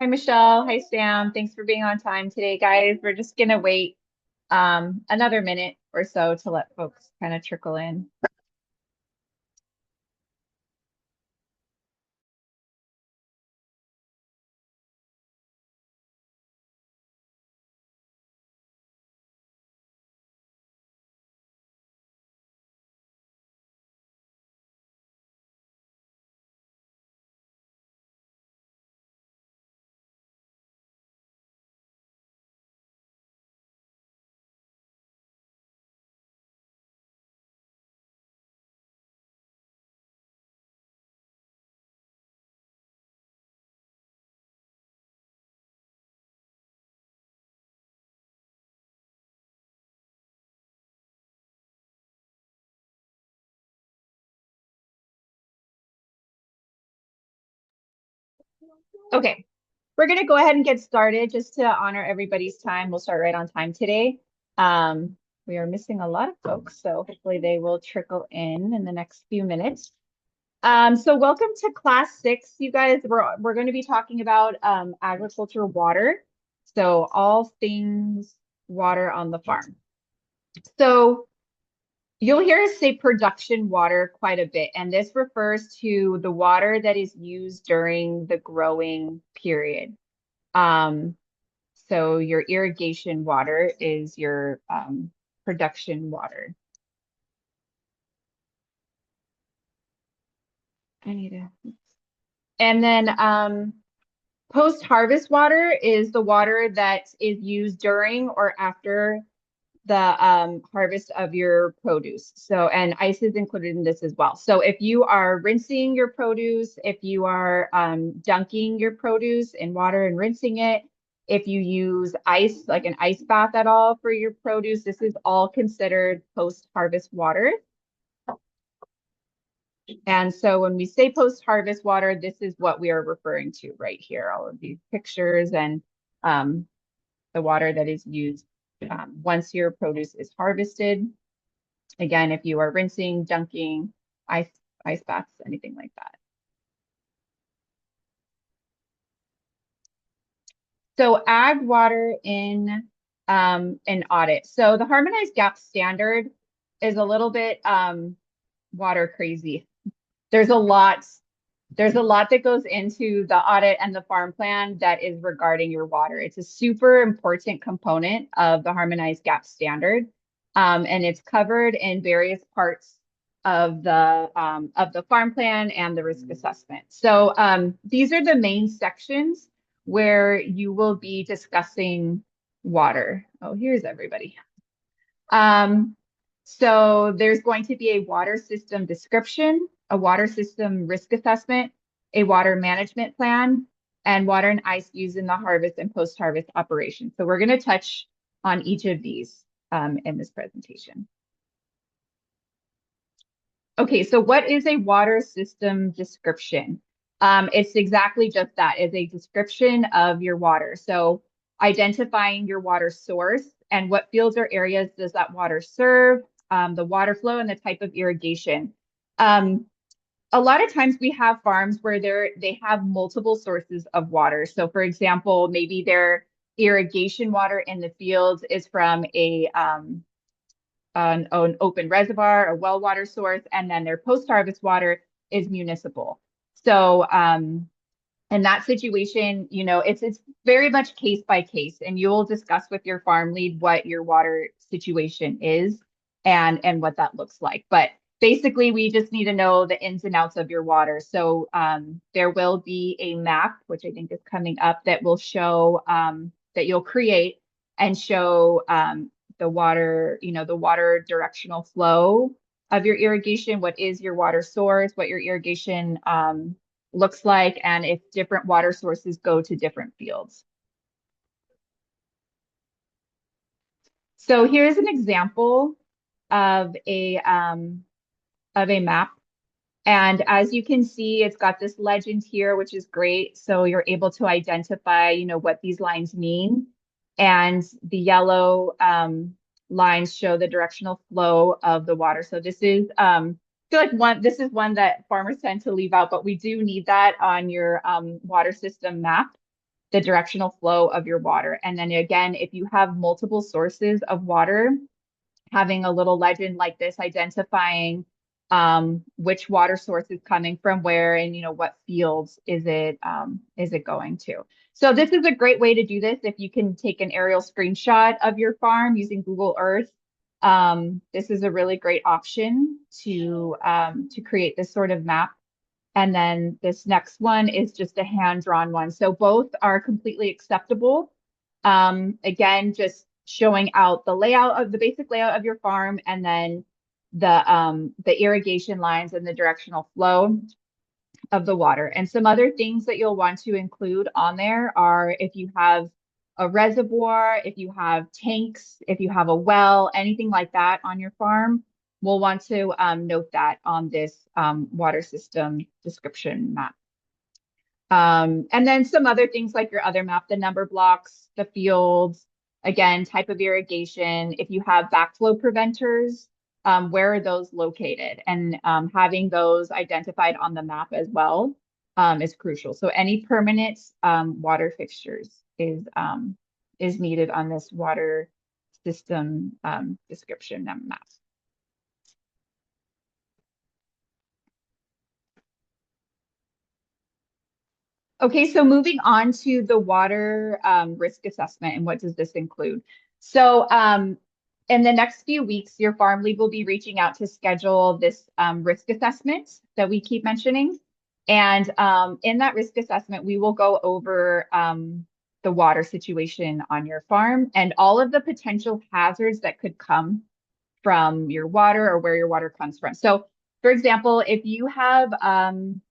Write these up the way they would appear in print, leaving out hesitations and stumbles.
Hi, Michelle. Hi, Sam. Thanks for being on time today, guys. We're just gonna wait another minute or so to let folks kind of trickle in. Okay, we're gonna go ahead and get started just to honor everybody's time. We'll start right on time today. We are missing a lot of folks, so hopefully they will trickle in the next few minutes. So welcome to class 6, you guys. We're going to be talking about agriculture water. So all things water on the farm. So you'll hear us say production water quite a bit, and this refers to the water that is used during the growing period. Um, so your irrigation water is your production water. I need to. And then post-harvest water is the water that is used during or after the harvest of your produce. So, and ice is included in this as well. So if you are rinsing your produce, if you are dunking your produce in water and rinsing it, if you use ice, like an ice bath at all for your produce, this is all considered post-harvest water. And so when we say post-harvest water, this is what we are referring to right here, all of these pictures and um, the water that is used once your produce is harvested. Again, if you are rinsing, dunking, ice, ice baths, anything like that. So ag water in an audit. So the harmonized gap standard is a little bit water crazy. There's a lot, there's a lot that goes into the audit and the farm plan that is regarding your water. It's a super important component of the harmonized gap standard. And it's covered in various parts of the farm plan and the risk assessment. So these are the main sections where you will be discussing water. Oh, here's everybody. Um, so there's going to be a water system description, a water system risk assessment, a water management plan, and water and ice used in the harvest and post-harvest operations. So we're going to touch on each of these in this presentation. Okay, so what is a water system description? It's exactly just that, it's a description of your water. So identifying your water source and what fields or areas does that water serve, the water flow and the type of irrigation. Um, a lot of times we have farms where they have multiple sources of water. So for example, maybe their irrigation water in the fields is from an open reservoir, a well water source, and then their post-harvest water is municipal. So in that situation, you know, it's very much case by case, and you'll discuss with your farm lead what your water situation is and what that looks like. But basically, we just need to know the ins and outs of your water. So there will be a map, which I think is coming up, that will show that you'll create and show the water, you know, the water directional flow of your irrigation. What is your water source? What your irrigation looks like, and if different water sources go to different fields. So here's an example of a map. And as you can see, it's got this legend here, which is great. So you're able to identify, you know, what these lines mean. And the yellow lines show the directional flow of the water. So this is, I feel like this is one that farmers tend to leave out, but we do need that on your water system map. the directional flow of your water. And then again, if you have multiple sources of water, having a little legend like this identifying which water source is coming from where and what fields is it going to. So this is a great way to do this if you can take an aerial screenshot of your farm using Google Earth. This is a really great option to create this sort of map. And then this next one is just a hand-drawn one. So both are completely acceptable. Again, just showing out the basic layout of your farm, and then the irrigation lines and the directional flow of the water. And some other things that you'll want to include on there are if you have a reservoir, if you have tanks, if you have a well, anything like that on your farm, we'll want to note that on this water system description map. And then some other things like your other map, the number blocks, the fields, again, type of irrigation. If you have backflow preventers, where are those located? And having those identified on the map as well is crucial. So any permanent water fixtures is needed on this water system description map. Okay, so moving on to the water risk assessment and what does this include? So in the next few weeks, your farm lead will be reaching out to schedule this risk assessment that we keep mentioning. And in that risk assessment, we will go over the water situation on your farm and all of the potential hazards that could come from your water or where your water comes from. So for example, if you have an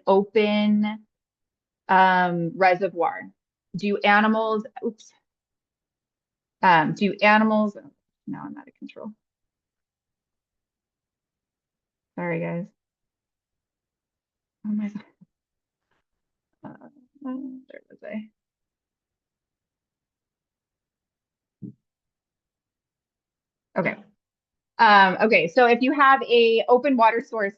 open reservoir. Do animals, now I'm out of control. Sorry, guys. Oh my God. There was I. Okay. Okay, so if you have a open water source,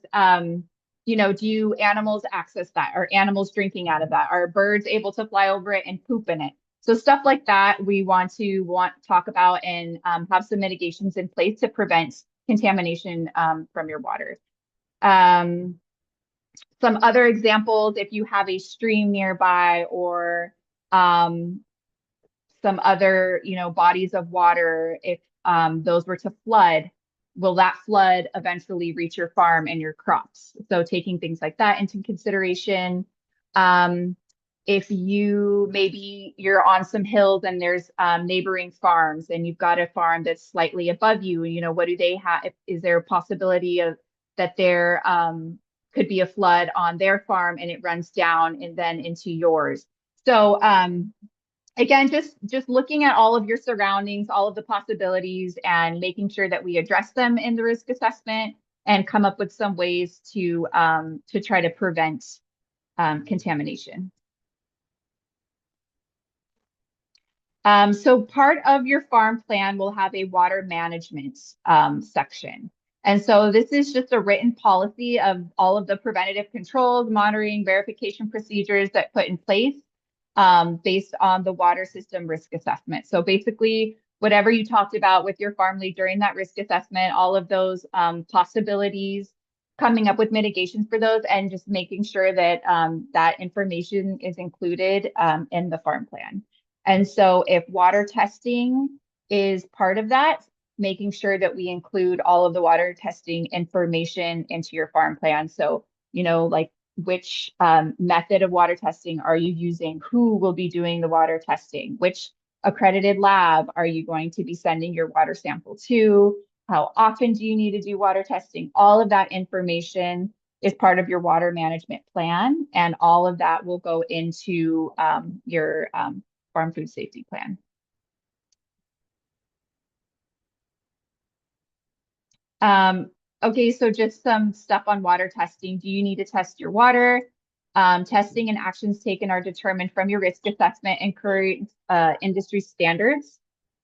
do animals access that? Are animals drinking out of that? Are birds able to fly over it and poop in it? So stuff like that, we want to talk about and have some mitigations in place to prevent contamination from your water. Some other examples, if you have a stream nearby or some other, bodies of water, if those were to flood, will that flood eventually reach your farm and your crops? So taking things like that into consideration. If maybe you're on some hills and there's neighboring farms and you've got a farm that's slightly above you, what do they have? Is there a possibility of that there could be a flood on their farm and it runs down and then into yours? So again, just looking at all of your surroundings, all of the possibilities, and making sure that we address them in the risk assessment and come up with some ways to try to prevent contamination. So part of your farm plan will have a water management section. And so this is just a written policy of all of the preventative controls, monitoring, verification procedures that put in place based on the water system risk assessment. So basically, whatever you talked about with your farm lead during that risk assessment, all of those possibilities, coming up with mitigations for those, and just making sure that that information is included in the farm plan. And so if water testing is part of that, making sure that we include all of the water testing information into your farm plan. So, like which method of water testing are you using? Who will be doing the water testing? Which accredited lab are you going to be sending your water sample to? How often do you need to do water testing? All of that information is part of your water management plan, and all of that will go into your farm food safety plan. Okay, so just some stuff on water testing. Do you need to test your water? Testing and actions taken are determined from your risk assessment and current industry standards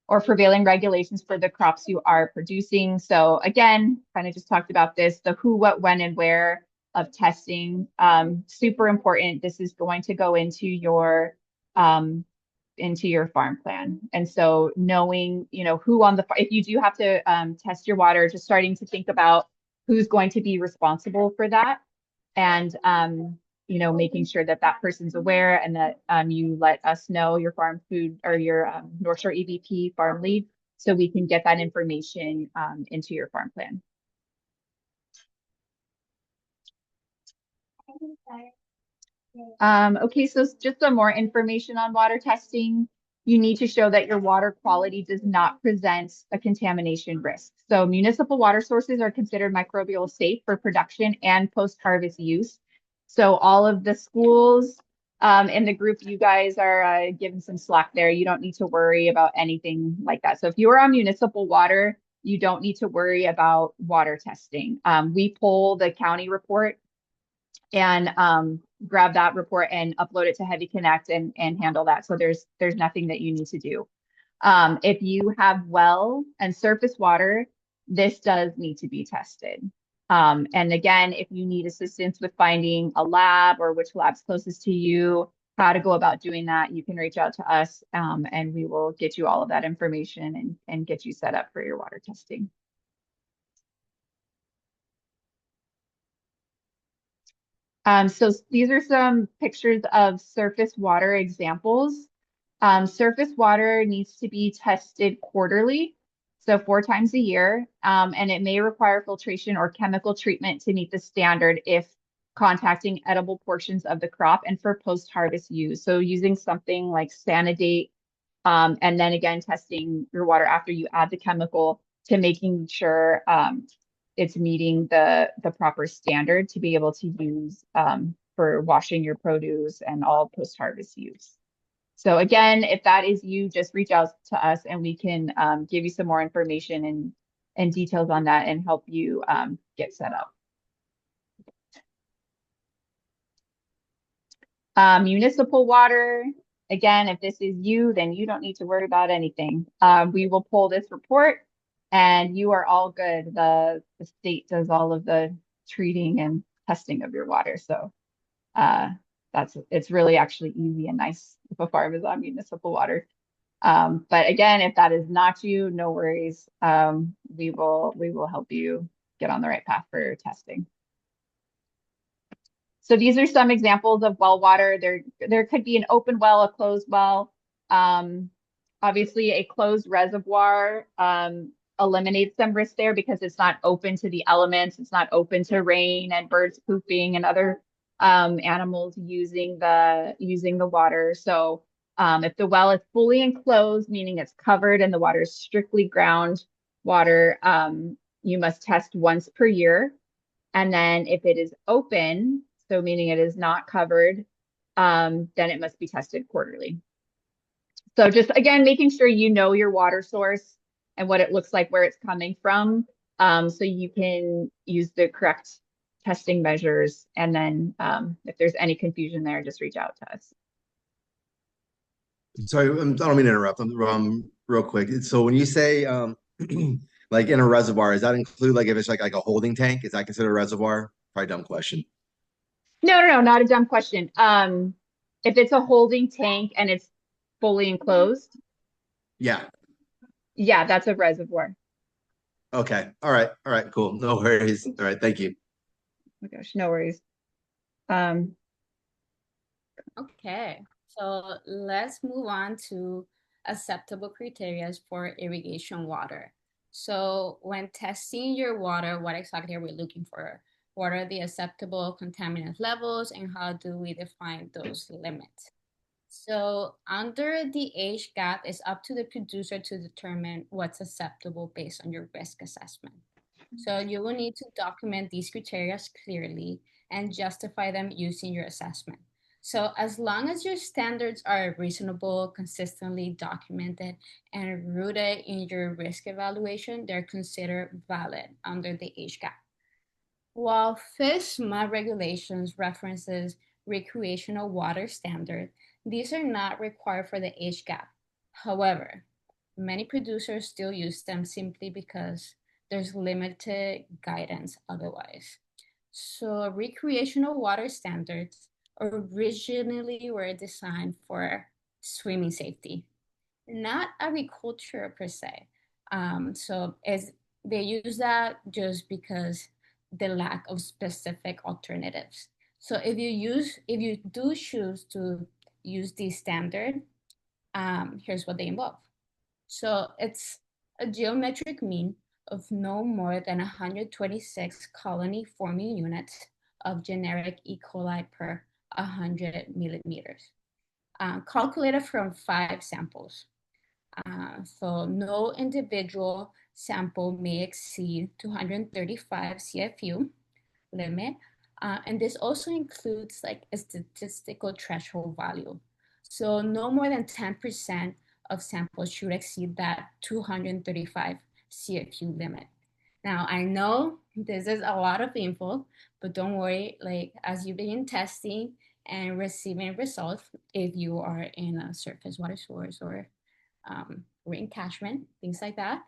or prevailing regulations for the crops you are producing. So again, kind of just talked about this, the who, what, when, and where of testing, super important. This is going to go into your into your farm plan. And so knowing, who on the, if you do have to test your water, just starting to think about who's going to be responsible for that. And, making sure that that person's aware and that you let us know, your farm food or your North Shore EVP farm lead, so we can get that information into your farm plan. Okay, so just some more information on water testing. You need to show that your water quality does not present a contamination risk. So municipal water sources are considered microbial safe for production and post-harvest use. So all of the schools in the group, you guys are given some slack there. You don't need to worry about anything like that. So if you are on municipal water, you don't need to worry about water testing. We pull the county report and grab that report and upload it to Heavy Connect and handle that. So there's nothing that you need to do. If you have well and surface water, this does need to be tested. And again, if you need assistance with finding a lab or which lab's closest to you, how to go about doing that, you can reach out to us and we will get you all of that information and get you set up for your water testing. So these are some pictures of surface water examples. Surface water needs to be tested quarterly, so 4 times a year, and it may require filtration or chemical treatment to meet the standard if contacting edible portions of the crop and for post-harvest use. So using something like Sanidate, and then again, testing your water after you add the chemical to making sure it's meeting the proper standard to be able to use for washing your produce and all post-harvest use. So again, if that is you, just reach out to us and we can give you some more information and details on that and help you get set up. Municipal water, again, if this is you, then you don't need to worry about anything. We will pull this report and you are all good. The state does all of the treating and testing of your water. So it's really actually easy and nice if a farm is on municipal water. But again, if that is not you, no worries. We will help you get on the right path for testing. So these are some examples of well water. There could be an open well, a closed well. Obviously, a closed reservoir eliminates some risk there because it's not open to the elements. It's not open to rain and birds pooping and other animals using the water. So if the well is fully enclosed, meaning it's covered and the water is strictly ground water, you must test once per year. And then if it is open, so meaning it is not covered, then it must be tested quarterly. So just again, making sure you know your water source and what it looks like, where it's coming from, so you can use the correct testing measures. And then if there's any confusion there, just reach out to us. Sorry, I don't mean to interrupt. Real quick. So when you say like in a reservoir, does that include like if it's like a holding tank? Is that considered a reservoir? Probably dumb question. No, not a dumb question. If it's a holding tank and it's fully enclosed, Yeah. yeah, that's a reservoir. Okay. All right. All right. Cool. No worries. All right. Thank you. Oh my gosh, no worries. Um, Okay, so let's move on to acceptable criteria for irrigation water. So when testing your water, what exactly are we looking for? What are the acceptable contaminant levels and how do we define those limits? So under the age gap, it's up to the producer to determine what's acceptable based on your risk assessment. So you will need to document these criteria clearly and justify them using your assessment. So as long as your standards are reasonable, consistently documented, and rooted in your risk evaluation, they're considered valid under the age gap. While FISMA regulations references recreational water standard, these are not required for the age gap. However, many producers still use them simply because there's limited guidance otherwise. So recreational water standards originally were designed for swimming safety, not agriculture per se. So they use that just because the lack of specific alternatives. So if you do choose to use the standard, here's what they involve. So it's a geometric mean of no more than 126 colony forming units of generic E. coli per 100 millimeters, calculated from 5 samples. So no individual sample may exceed 235 CFU limit. And this also includes like a statistical threshold value. So no more than 10% of samples should exceed that 235 CFU limit. Now, I know this is a lot of info, but don't worry, like as you begin testing and receiving results, if you are in a surface water source or rain catchment, things like that,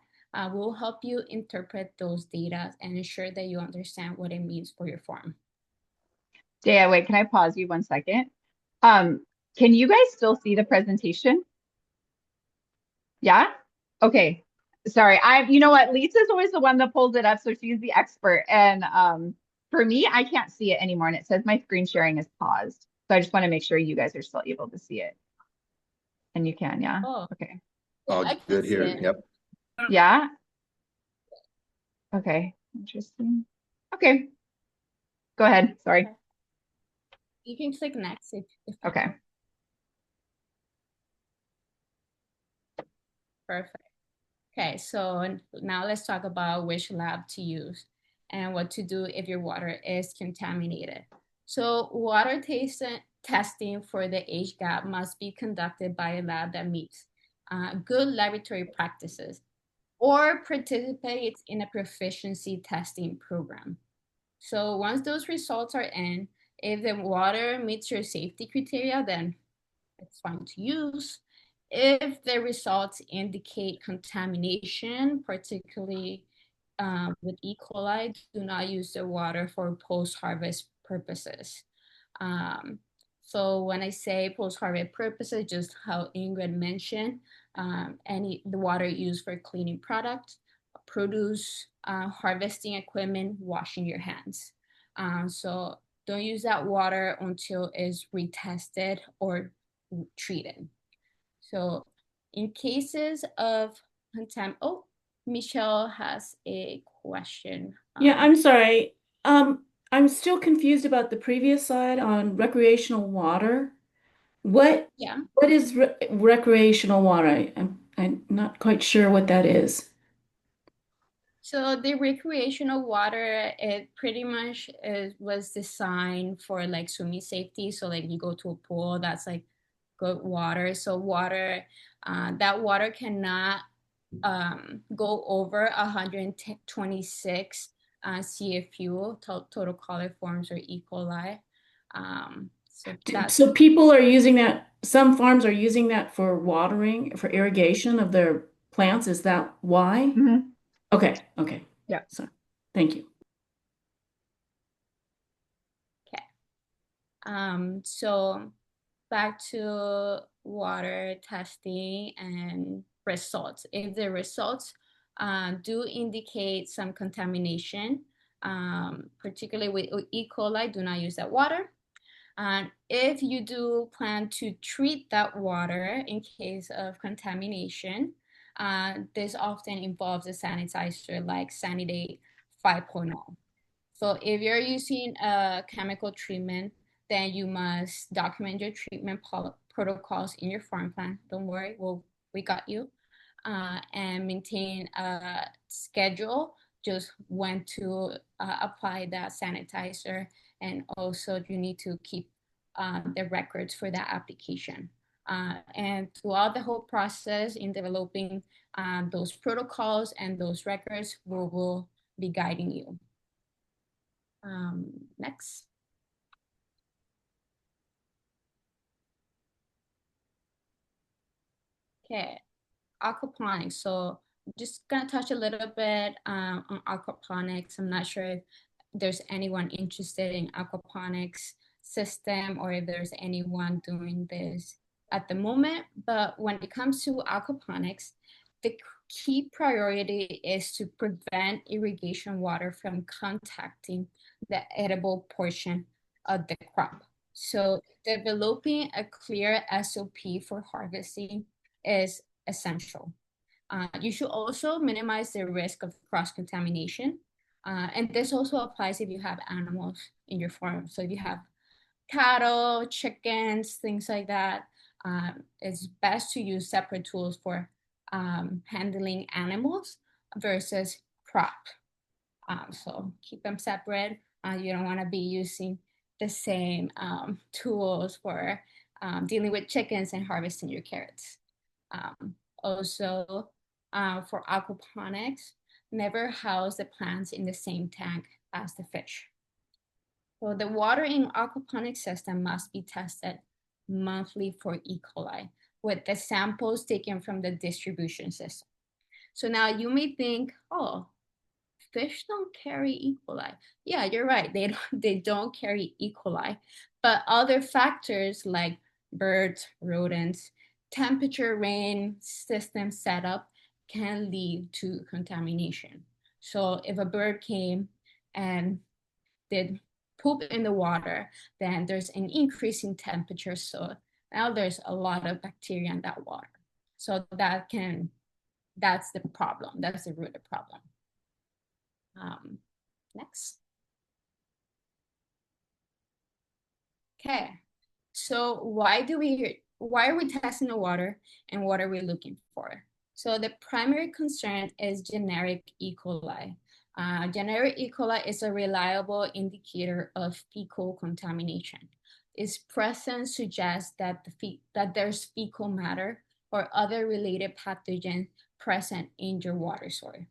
will help you interpret those data and ensure that you understand what it means for your farm. Dea, wait, can I pause you 1 second? Can you guys still see the presentation? Yeah? Okay. Sorry. You know what? Lisa's always the one that pulls it up, so she's the expert. And for me, I can't see it anymore. And it says my screen sharing is paused. So I just want to make sure you guys are still able to see it. And you can, yeah? Oh, Okay. yeah, All I can good see here. it. Yep. Yeah? Okay. Interesting. Okay. Go ahead. Sorry. Okay. You can click next if Okay. Perfect. Okay, so now let's talk about which lab to use and what to do if your water is contaminated. So water testing for the HGAP must be conducted by a lab that meets good laboratory practices or participates in a proficiency testing program. So once those results are in, if the water meets your safety criteria, then it's fine to use. If the results indicate contamination, particularly with E. coli, do not use the water for post-harvest purposes. So when I say post-harvest purposes, just how Ingrid mentioned, the water used for cleaning products, produce, harvesting equipment, washing your hands. So don't use that water until it's retested or treated. So in cases of oh, Michelle has a question. Yeah, I'm sorry. I'm still confused about the previous slide on recreational water. What Yeah. what is recreational water? I'm not quite sure what that is. So the recreational water, it pretty much was designed for like swimming safety. So like you go to a pool, that's like good water. So water, that water cannot go over 126 CFU, total coliforms or E. coli. So people are using that, some farms are using that for watering, for irrigation of their plants. Is that why? Mhm. Okay. Yeah. So thank you. Okay. So back to water testing and results. If the results do indicate some contamination, particularly with E. coli, do not use that water. And if you do plan to treat that water in case of contamination, this often involves a sanitizer like Sanidate 5.0. So if you're using a chemical treatment, then you must document your treatment protocols in your farm plan. Don't worry, we got you. And maintain a schedule, just when to apply that sanitizer. And also you need to keep the records for that application. And throughout the whole process in developing those protocols and those records, we will be guiding you. Next. Okay, aquaponics. So just gonna touch a little bit on aquaponics. I'm not sure if there's anyone interested in aquaponics system or if there's anyone doing this at the moment, but when it comes to aquaponics, the key priority is to prevent irrigation water from contacting the edible portion of the crop. So developing a clear SOP for harvesting is essential. You should also minimize the risk of cross-contamination. And this also applies if you have animals in your farm. So if you have cattle, chickens, things like that, it's best to use separate tools for handling animals versus crop. So keep them separate. You don't want to be using the same tools for dealing with chickens and harvesting your carrots. Also, for aquaponics, never house the plants in the same tank as the fish. So the water in aquaponic system must be tested monthly for E. coli with the samples taken from the distribution system. So now you may think, oh, fish don't carry E. coli. Yeah, you're right. They don't carry E. coli, but other factors like birds, rodents, temperature, rain, system setup can lead to contamination. So if a bird came and did poop in the water, then there's an increase in temperature. So now there's a lot of bacteria in that water. So that's the problem. That's the root of the problem. Next. Okay, so why are we testing the water and what are we looking for? So the primary concern is generic E. coli. Generic E. coli is a reliable indicator of fecal contamination. Its presence suggests that there's fecal matter or other related pathogens present in your water source.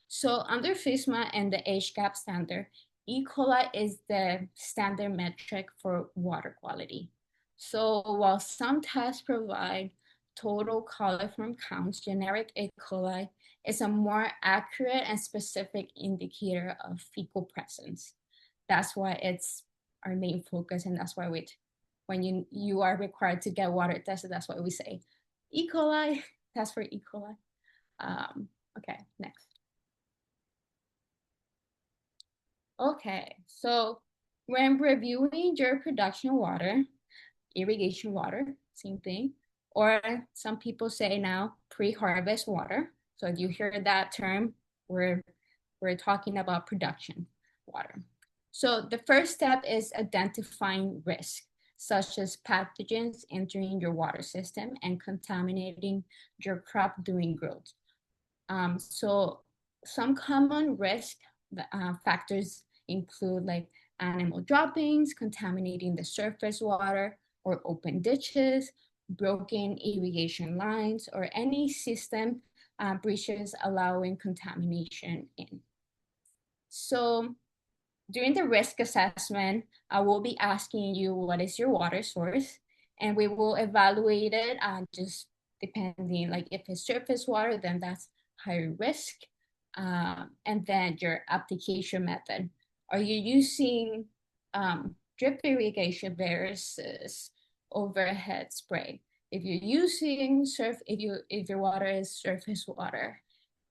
So under FSMA and the HGAP standard, E. coli is the standard metric for water quality. So while some tests provide total coliform counts, generic E. coli is a more accurate and specific indicator of fecal presence. That's why it's our main focus, and that's why when you are required to get water tested, that's why we say E. coli, test for E. coli. Okay, next. Okay, so when reviewing your production water, irrigation water, same thing, or some people say now pre-harvest water. So if you hear that term, we're talking about production water. So the first step is identifying risk, such as pathogens entering your water system and contaminating your crop during growth. So some common risk factors include like animal droppings, contaminating the surface water or open ditches, broken irrigation lines, or any system breaches allowing contamination in. So during the risk assessment, I will be asking you what is your water source, and we will evaluate it just depending, like if it's surface water, then that's higher risk. And then your application method. Are you using drip irrigation versus overhead spray? If you're using if your water is surface water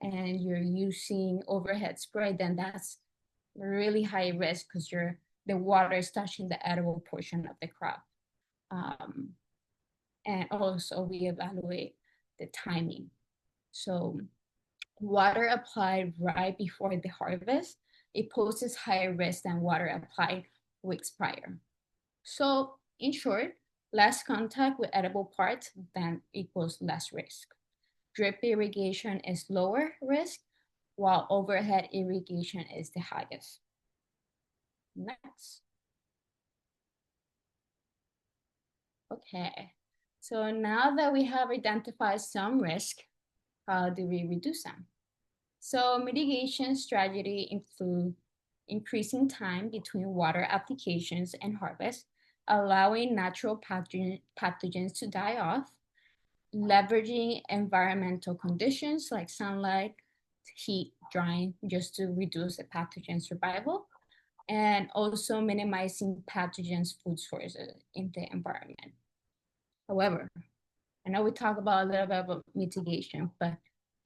and you're using overhead spray, then that's really high risk because the water is touching the edible portion of the crop. And also we evaluate the timing. So water applied right before the harvest, it poses higher risk than water applied weeks prior. So in short, less contact with edible parts then equals less risk. Drip irrigation is lower risk, while overhead irrigation is the highest. Next. Okay, so now that we have identified some risk, how do we reduce them? So mitigation strategy include increasing time between water applications and harvest, allowing natural pathogens to die off, leveraging environmental conditions like sunlight, heat, drying, just to reduce the pathogen survival, and also minimizing pathogens food sources in the environment. However, I know we talked about a little bit about mitigation, but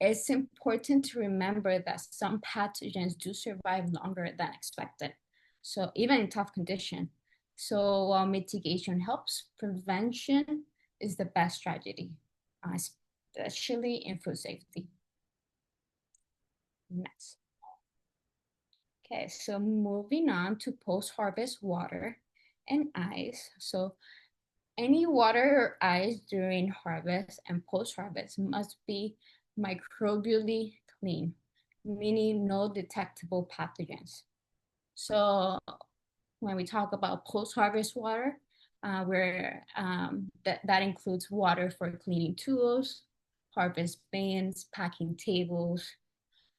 it's important to remember that some pathogens do survive longer than expected. So even in tough condition. So while mitigation helps, prevention is the best strategy, especially in food safety. Next. Okay, so moving on to post-harvest water and ice. So any water or ice during harvest and post-harvest must be microbially clean, meaning no detectable pathogens. So when we talk about post-harvest water, that includes water for cleaning tools, harvest bins, packing tables,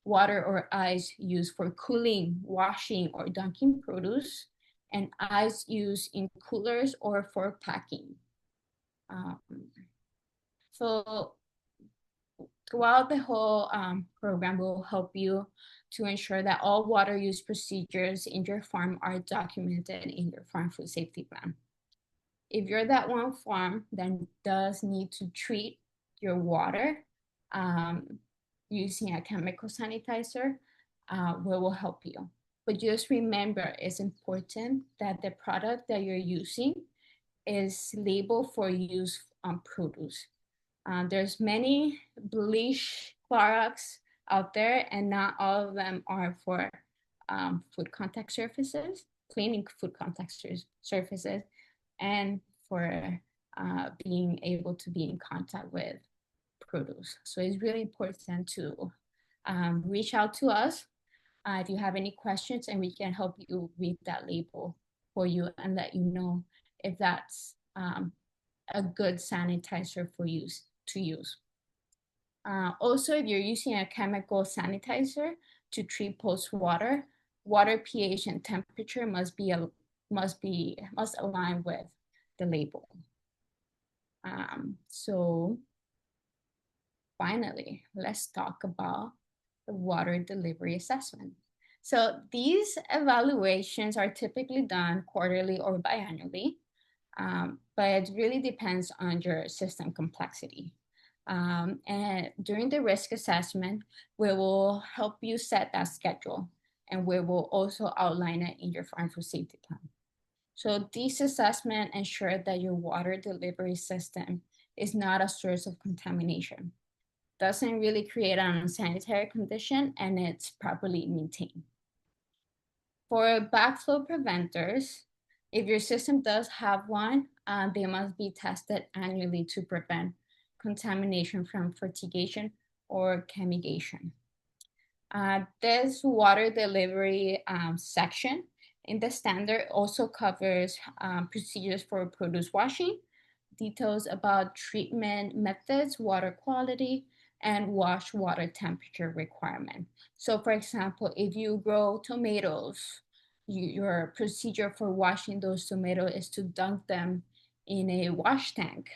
water or ice used for cooling, washing, or dunking produce, and ice used in coolers or for packing. So throughout the whole program, will help you to ensure that all water use procedures in your farm are documented in your farm food safety plan. If you're that one farm that does need to treat your water using a chemical sanitizer, we will help you. But just remember, it's important that the product that you're using is labeled for use on produce. There's many bleach Clorox out there, and not all of them are for food contact surfaces, cleaning food contact surfaces, and for being able to be in contact with produce. So it's really important to reach out to us if you have any questions, and we can help you read that label for you and let you know if that's a good sanitizer for use to use. Also, if you're using a chemical sanitizer to treat post water, water pH and temperature must align with the label. So finally, let's talk about the water delivery assessment. So these evaluations are typically done quarterly or biannually, but it really depends on your system complexity. And during the risk assessment, we will help you set that schedule, and we will also outline it in your farm food safety plan. So these assessments ensure that your water delivery system is not a source of contamination, doesn't really create an unsanitary condition, and it's properly maintained. For backflow preventers, if your system does have one, they must be tested annually to prevent contamination from fertigation or chemigation. This water delivery section in the standard also covers procedures for produce washing, details about treatment methods, water quality, and wash water temperature requirement. So for example, if you grow tomatoes, your procedure for washing those tomatoes is to dunk them in a wash tank.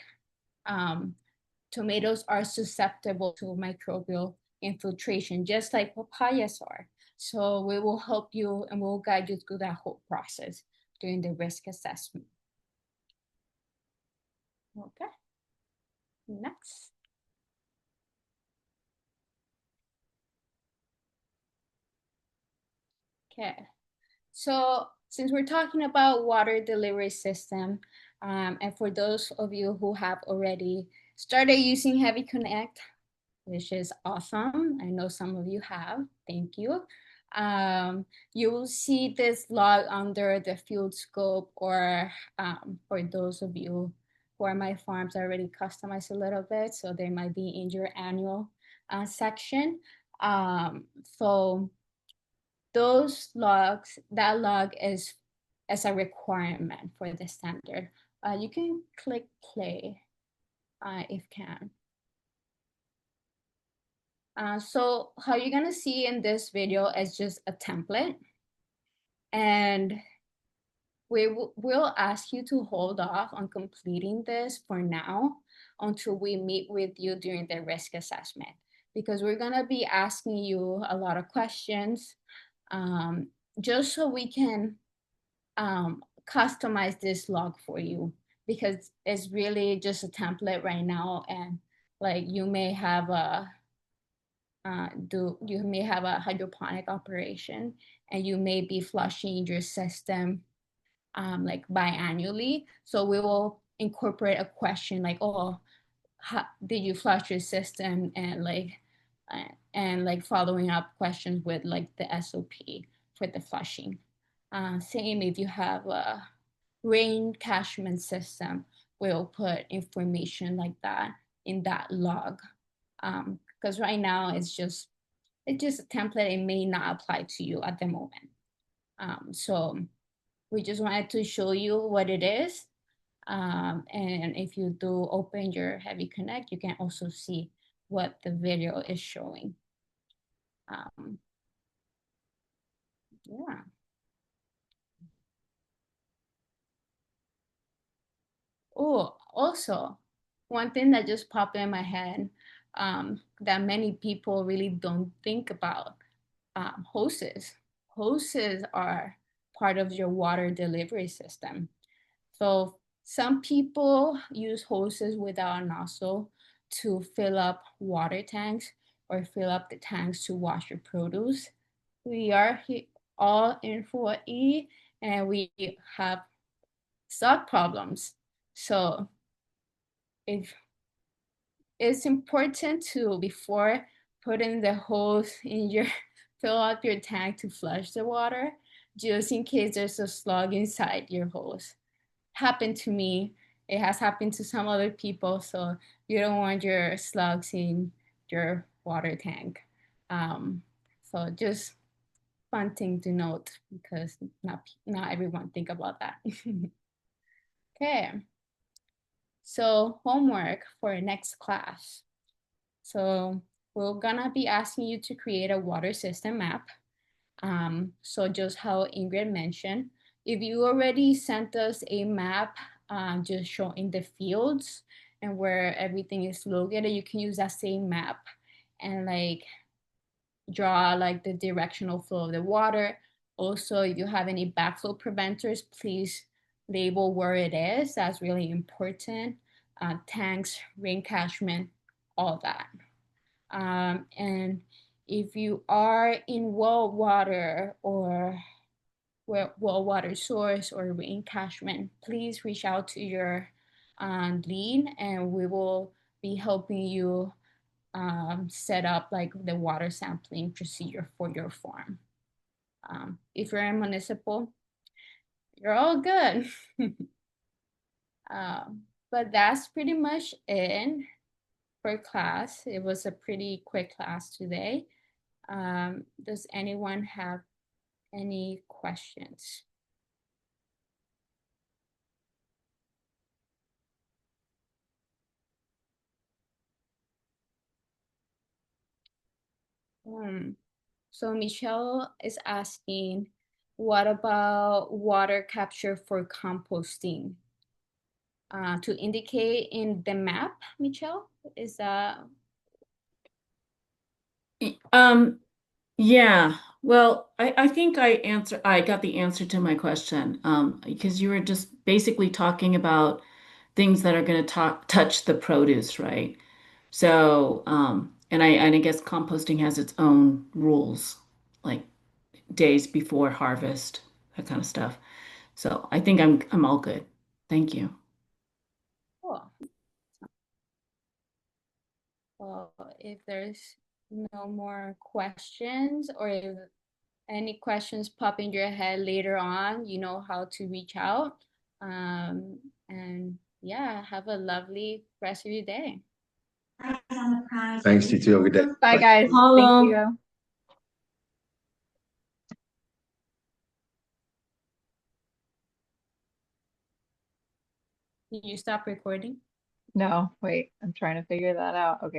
Tomatoes are susceptible to microbial infiltration, just like papayas are. So we will help you and we'll guide you through that whole process during the risk assessment. Okay, next. Okay, so since we're talking about water delivery system, and for those of you who have already started using Heavy Connect, which is awesome, I know some of you have, thank you. You will see this log under the field scope, or for those of you who are my farms, I already customized a little bit, so they might be in your annual section. So those logs, that log is as a requirement for the standard. You can click play if can. So how you're gonna see in this video is just a template, and we'll ask you to hold off on completing this for now until we meet with you during the risk assessment, because we're gonna be asking you a lot of questions just so we can customize this log for you, because it's really just a template right now, and like you may have a hydroponic operation, and you may be flushing your system like biannually. So we will incorporate a question like, oh, how did you flush your system, and like following up questions with like the SOP for the flushing. Same if you have a rain catchment system, we'll put information like that in that log. Because right now it's just a template. It may not apply to you at the moment. So we just wanted to show you what it is. And if you do open your Heavy Connect, you can also see what the video is showing. Yeah. Oh, also, one thing that just popped in my head that many people really don't think about, hoses. Hoses are part of your water delivery system. So some people use hoses without a nozzle to fill up water tanks or fill up the tanks to wash your produce. We are all in Hawaii, and we have stock problems. So if it's important to, before putting the hose in your fill up your tank to flush the water, just in case there's a slug inside your hose. Happened to me. It has happened to some other people, so you don't want your slugs in your water tank. So just fun thing to note, because not everyone think about that. Okay. So homework for next class. So we're gonna be asking you to create a water system map. So just how Ingrid mentioned, if you already sent us a map just showing the fields and where everything is located, you can use that same map and like draw like the directional flow of the water. Also, if you have any backflow preventers, please label where it is. That's really important. Tanks, rain catchment, all that. And if you are in well water or well water source or rain catchment, please reach out to your lead, and we will be helping you set up like the water sampling procedure for your farm. If you're in municipal, you're all good. But that's pretty much it for class. It was a pretty quick class today. Does anyone have any questions? So Michelle is asking, what about water capture for composting? To indicate in the map, Michelle, is that? Yeah, well, I think I got the answer to my question, because you were just basically talking about things that are going to touch the produce, right? So, and I guess composting has its own rules, like days before harvest, that kind of stuff. So I think I'm all good. Thank you. Cool. Well, if there's no more questions, or if any questions pop in your head later on, you know how to reach out. And yeah, have a lovely rest of your day. Thanks, you too. Have a good day. Bye, guys. Hello. Thank you. Did you stop recording? No, wait, I'm trying to figure that out. Okay.